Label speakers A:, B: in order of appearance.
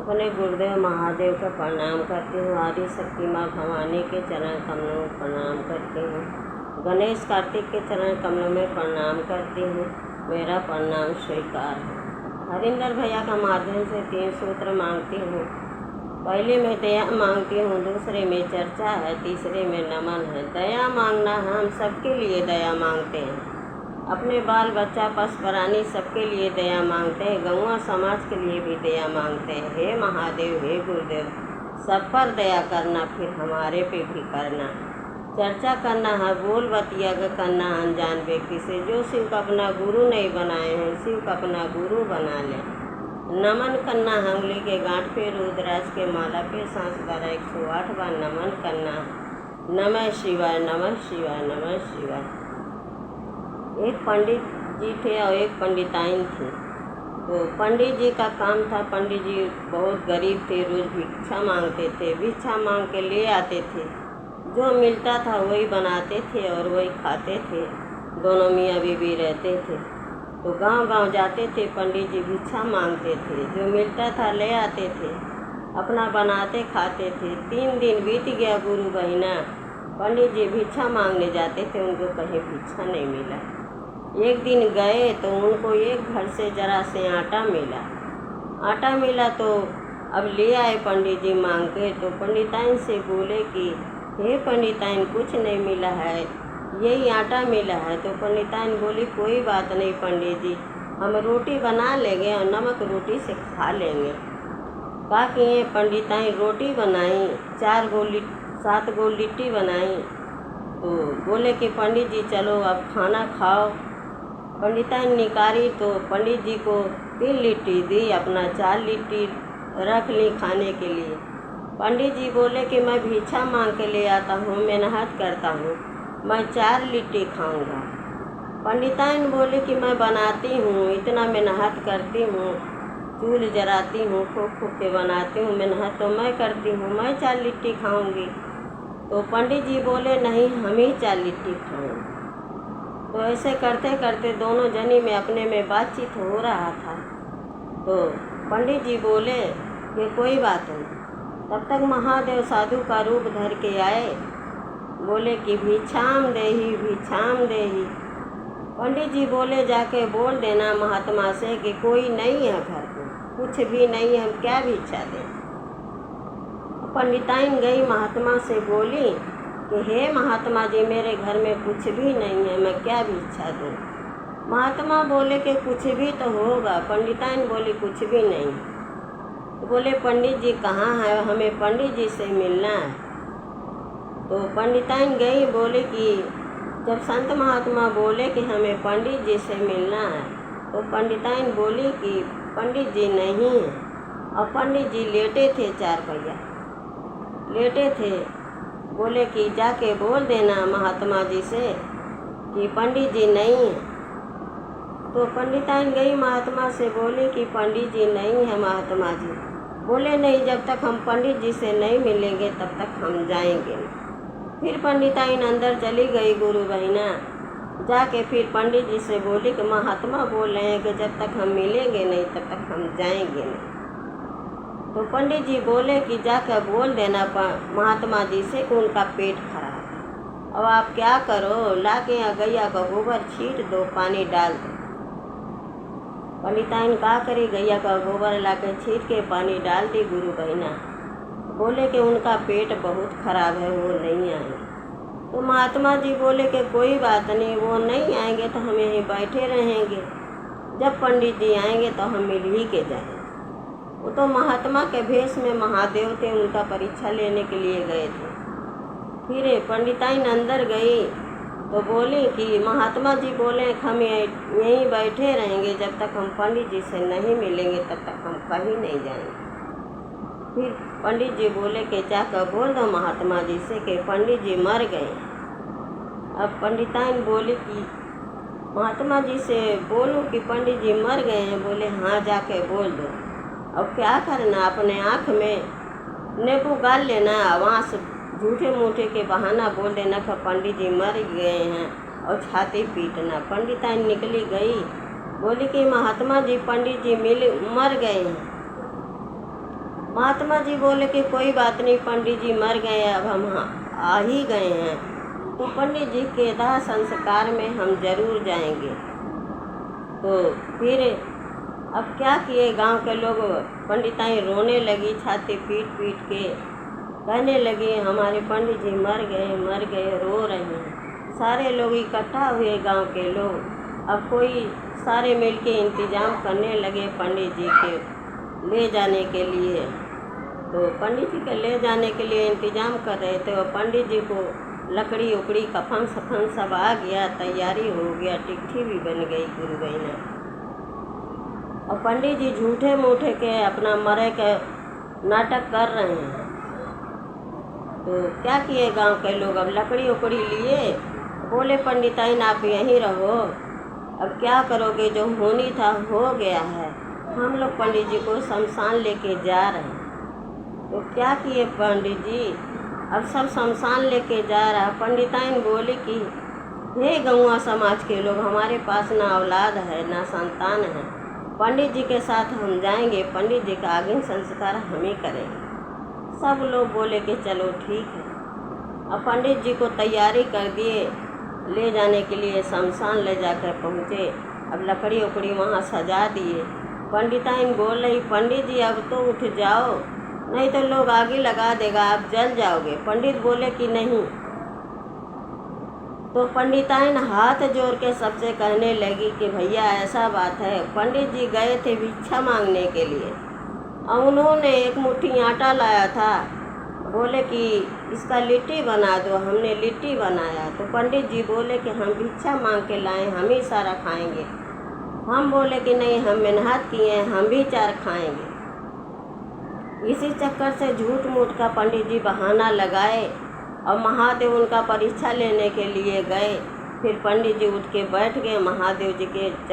A: अपने गुरुदेव महादेव का प्रणाम करती हूँ। आदि शक्ति माँ भवानी के चरण कमलों में प्रणाम करती हूँ। गणेश कार्तिक के चरण कमलों में प्रणाम करती हूँ। मेरा प्रणाम स्वीकार है। हरिंदर भैया का माध्यम से 3 सूत्र मांगती हूँ। पहले में दया मांगती हूँ, दूसरे में चर्चा है, तीसरे में नमन है। दया मांगना हम सबके लिए दया मांगते हैं। अपने बाल बच्चा पशु प्राणी सबके लिए दया मांगते हैं। गौवा समाज के लिए भी दया मांगते हैं। हे महादेव, हे गुरुदेव, सब पर दया करना, फिर हमारे पे भी करना। चर्चा करना है, बोल बतिया करना अनजान व्यक्ति से। जो शिव का अपना गुरु नहीं बनाए हैं, शिव का अपना गुरु बना लें। नमन करना है, उंगली के गांठ पे रुद्राक्ष के माला पे सांस द्वारा 108 बार नमन करना। नमः शिवाय, नमः शिवाय, नमः शिवाय। एक पंडित जी थे और एक पंडिताइन थी। तो पंडित जी का काम था, पंडित जी बहुत गरीब थे, रोज़ भिक्षा मांगते थे। भिक्षा मांग के ले आते थे, जो मिलता था वही बनाते थे और वही खाते थे। दोनों मियाँ बीवी रहते थे। तो गांव-गांव जाते थे, पंडित जी भिक्षा मांगते थे, जो मिलता था ले आते थे, अपना बनाते खाते थे। 3 दिन बीत गया गुरु बहिना, पंडित जी भिक्षा मांगने जाते थे, उनको कहीं भिक्षा नहीं मिला। एक दिन गए तो उनको एक घर से जरा से आटा मिला तो अब ले आए पंडित जी मांग के। तो पंडिताइन से बोले कि हे पंडिताइन, कुछ नहीं मिला है, यही आटा मिला है। तो पंडिताइन बोली कोई बात नहीं पंडित जी, हम रोटी बना लेंगे और नमक रोटी से खा लेंगे। कहा कि ये पंडिताइन रोटी बनाई, 7 गो लिट्टी बनाई। तो बोले कि पंडित जी चलो अब खाना खाओ। पंडिताइन निकारी तो पंडित जी को 3 लिट्टी दी, अपना 4 लिट्टी रख ली खाने के लिए। पंडित जी बोले कि मैं भिक्षा मांग के ले आता हूँ, मेहनत करता हूँ, मैं 4 लिट्टी खाऊंगा। पंडिताइन बोले कि मैं बनाती हूँ, इतना मेहनत करती हूँ, चूल्ह जलाती हूँ, फूँक के बनाती हूँ, मेहनत तो मैं करती हूँ, मैं 4 लिट्टी खाऊंगी। तो पंडित जी बोले नहीं, हम ही 4 लिट्टी खाएंगे। तो ऐसे करते करते दोनों जनी में अपने में बातचीत हो रहा था। तो पंडित जी बोले कि कोई बात नहीं। तब तक महादेव साधु का रूप धर के आए, बोले कि भिक्षाम देहि, भिक्षाम देहि। पंडित जी बोले जाके बोल देना महात्मा से कि कोई नहीं है घर पे, कुछ भी नहीं है, हम क्या भिक्षा दें। पंडिताइन गई महात्मा से बोली कि हे महात्मा जी, मेरे घर में कुछ भी नहीं है, मैं क्या भिक्षा दूँ। महात्मा बोले कि कुछ भी तो होगा। पंडिताइन बोली कुछ भी नहीं। तो बोले पंडित जी कहाँ है, हमें पंडित जी से मिलना है। तो पंडिताइन गई, बोले कि जब संत महात्मा बोले कि हमें पंडित जी से मिलना है, तो पंडिताइन बोली कि पंडित जी नहीं है। और पंडित जी लेटे थे, 4 पहिया लेटे थे। बोले कि जाके बोल देना महात्मा जी से कि पंडित जी नहीं है। तो पंडिताइन गई महात्मा से, बोली कि पंडित जी नहीं है महात्मा जी। बोले नहीं, जब तक हम पंडित जी से नहीं मिलेंगे तब तक हम जाएंगे। फिर पंडिताइन अंदर चली गई गुरु बहिना, जाके फिर पंडित जी से बोली कि महात्मा बोल रहे हैं कि जब तक हम मिलेंगे नहीं तब तक हम जाएंगे नहीं। तो पंडित जी बोले कि जाकर बोल देना महात्मा जी से कि उनका पेट खराब है। अब आप क्या करो, लाके गैया का गोबर छीट दो, पानी डाल दो। पंडिताइन क्या करे, गैया का गोबर लाके छीट के पानी डाल दी गुरु बहिना। बोले कि उनका पेट बहुत खराब है, वो नहीं आएंगे। तो महात्मा जी बोले कि कोई बात नहीं, वो नहीं आएंगे तो हम यहीं बैठे रहेंगे, जब पंडित जी आएंगे तो हम मिल ही के जाएंगे। वो तो महात्मा के भेष में महादेव थे, उनका परीक्षा लेने के लिए गए थे। फिर पंडिताइन अंदर गई तो बोली कि महात्मा जी बोले हम यहीं बैठे रहेंगे, जब तक हम पंडित जी से नहीं मिलेंगे तब तक हम कहीं नहीं जाएंगे। फिर पंडित जी बोले कि जाकर बोल दो महात्मा जी से कि पंडित जी मर गए। अब पंडिताइन बोली कि महात्मा जी से बोलूं कि पंडित जी मर गए हैं। बोले हाँ, जाके बोल दो। अब क्या करना, अपने आँख में नींबू गाल लेना, वहाँ से झूठे मूठे के बहाना बोल देना कि पंडित जी मर गए हैं और छाती पीटना। पंडिताइन निकली गई, बोली कि महात्मा जी पंडित जी मर गए हैं। महात्मा जी बोले कि कोई बात नहीं, पंडित जी मर गए, अब हम आ ही गए हैं, तो पंडित जी के दाह संस्कार में हम जरूर जाएंगे। तो फिर अब क्या किए, गांव के लोग, पंडिताई रोने लगी, छाती पीट पीट के कहने लगी हमारे पंडित जी मर गए, रो रहे हैं। सारे लोग इकट्ठा हुए, गांव के लोग, अब कोई सारे मिल के इंतज़ाम करने लगे पंडित जी के ले जाने के लिए। तो पंडित जी के ले जाने के लिए इंतज़ाम कर रहे थे, और पंडित जी को लकड़ी उकड़ी कफन सफन सब आ गया, तैयारी हो गया, टिकठी भी बन गई गुरु बहना। और पंडित जी झूठे मूठे के अपना मरे के नाटक कर रहे हैं। तो क्या किए गांव के लोग, अब लकड़ी उकड़ी लिए, बोले पंडिताइन आप यहीं रहो, अब क्या करोगे, जो होनी था हो गया है, हम लोग पंडित जी को शमशान लेके जा रहे हैं। तो क्या किए पंडित जी, अब सब शमशान लेके जा रहा। पंडिताइन बोले कि हे गौवा समाज के लोग, हमारे पास ना औलाद है ना संतान है, पंडित जी के साथ हम जाएंगे, पंडित जी का आगे संस्कार हम ही करेंगे। सब लोग बोले कि चलो ठीक है। अब पंडित जी को तैयारी कर दिए, ले जाने के लिए शमशान ले जाकर पहुँचे। अब लकड़ी उकड़ी वहाँ सजा दिए। पंडिताइन बोल रही पंडित जी अब तो उठ जाओ, नहीं तो लोग आगे लगा देगा, आप जल जाओगे। पंडित बोले कि नहीं। तो पंडिताइन हाथ जोड़ के सबसे कहने लगी कि भैया ऐसा बात है, पंडित जी गए थे भिक्षा मांगने के लिए, और उन्होंने एक मुट्ठी आटा लाया था, बोले कि इसका लिट्टी बना दो, हमने लिट्टी बनाया। तो पंडित जी बोले कि हम भिक्षा मांग के लाए, हम ही सारा खाएंगे। हम बोले कि नहीं, हम मेहनत किए हैं, हम भी 4 खाएंगे। इसी चक्कर से झूठ मूठ का पंडित जी बहाना लगाए, और महादेव उनका परीक्षा लेने के लिए गए। फिर पंडित जी उठ के बैठ गए महादेव जी के